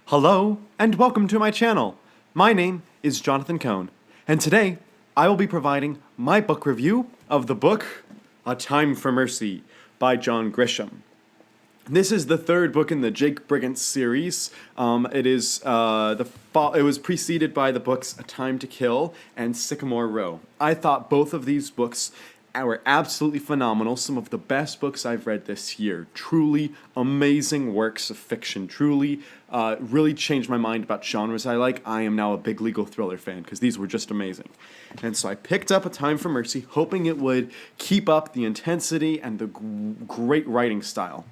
Hello, and welcome to my channel. My name is Jonathan Cohn, and today I will be providing my book review of the book A Time for Mercy by John Grisham. This is the third book in the Jake Brigance series. It was preceded by the books A Time to Kill and Sycamore Row. I thought both of these books were absolutely phenomenal, some of the best books I've read this year. Truly amazing works of fiction. Truly really changed my mind about genres I like. I am now a big legal thriller fan because these were just amazing. And so I picked up A Time for Mercy, hoping it would keep up the intensity and the great writing style.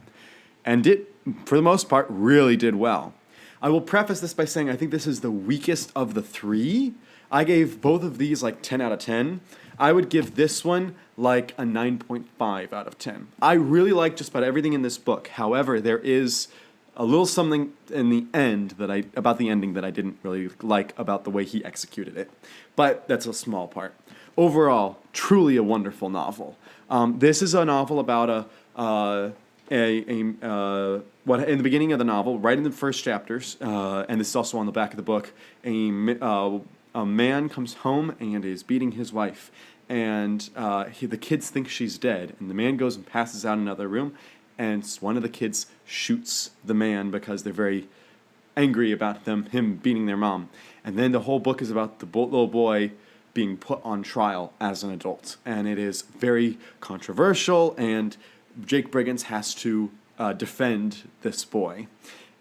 And it, for the most part, really did well. I will preface this by saying I think this is the weakest of the three. I gave both of these like 10 out of 10. I would give this one like a 9.5 out of 10. I really like just about everything in this book. However, there is a little something in the end about the ending that I didn't really like about the way he executed it. But that's a small part. Overall, truly a wonderful novel. This is a novel about in the beginning of the novel, right in the first chapters, and this is also on the back of the book, a man comes home and is beating his wife, and the kids think she's dead, and the man goes and passes out in another room, and one of the kids shoots the man because they're very angry about him beating their mom. And then the whole book is about the little boy being put on trial as an adult, and it is very controversial, and Jake Brigance has to defend this boy.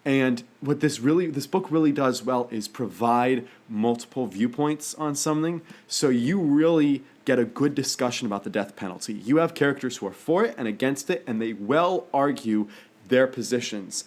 And what this book really does well is provide multiple viewpoints on something, so you really get a good discussion about the death penalty. You have characters who are for it and against it, and they well argue their positions.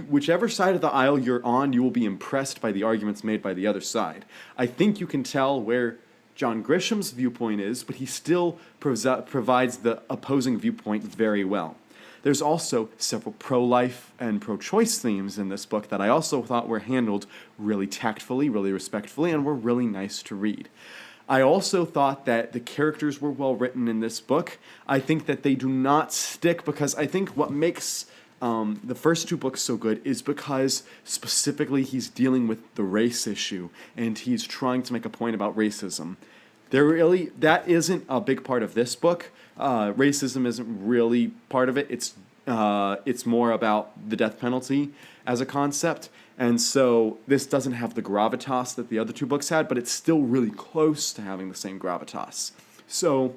Whichever side of the aisle you're on, you will be impressed by the arguments made by the other side. I think you can tell where John Grisham's viewpoint is, but he still provides the opposing viewpoint very well. There's also several pro-life and pro-choice themes in this book that I also thought were handled really tactfully, really respectfully, and were really nice to read. I also thought that the characters were well written in this book. I think that they do not stick because I think what makes the first two books so good is because specifically he's dealing with the race issue and he's trying to make a point about racism. That isn't a big part of this book. Racism isn't really part of it. It's more about the death penalty as a concept. And so this doesn't have the gravitas that the other two books had, but it's still really close to having the same gravitas. So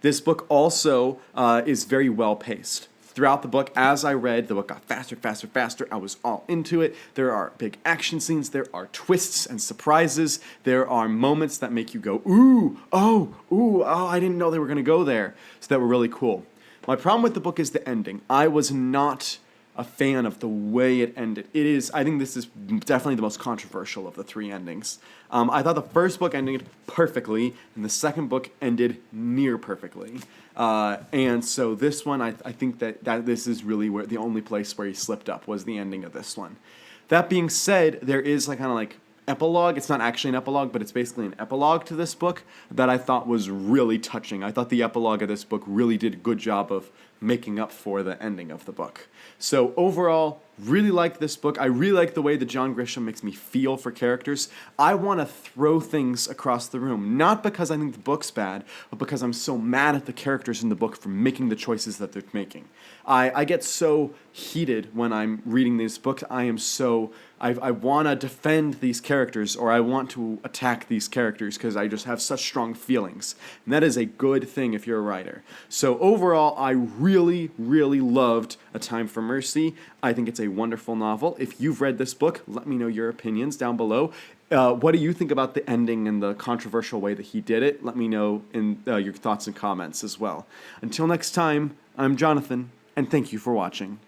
this book also is very well paced. Throughout the book, as I read, the book got faster, faster, faster. I was all into it. There are big action scenes. There are twists and surprises. There are moments that make you go, ooh, I didn't know they were going to go there. So that were really cool. My problem with the book is the ending. I was not a fan of the way it ended. I think this is definitely the most controversial of the three endings. I thought the first book ended perfectly, and the second book ended near perfectly. And so this one, I think that this is really where the only place where he slipped up was the ending of this one. That being said, there is kind of epilogue. It's not actually an epilogue, but it's basically an epilogue to this book that I thought was really touching. I thought the epilogue of this book really did a good job of making up for the ending of the book. So overall, really like this book. I really like the way that John Grisham makes me feel for characters. I want to throw things across the room, not because I think the book's bad, but because I'm so mad at the characters in the book for making the choices that they're making. I get so heated when I'm reading these books. I want to defend these characters, or I want to attack these characters because I just have such strong feelings. And that is a good thing if you're a writer. So overall, I really, really loved A Time for Mercy. I think it's a wonderful novel. If you've read this book, let me know your opinions down below. What do you think about the ending and the controversial way that he did it? Let me know in your thoughts and comments as well. Until next time, I'm Jonathan, and thank you for watching.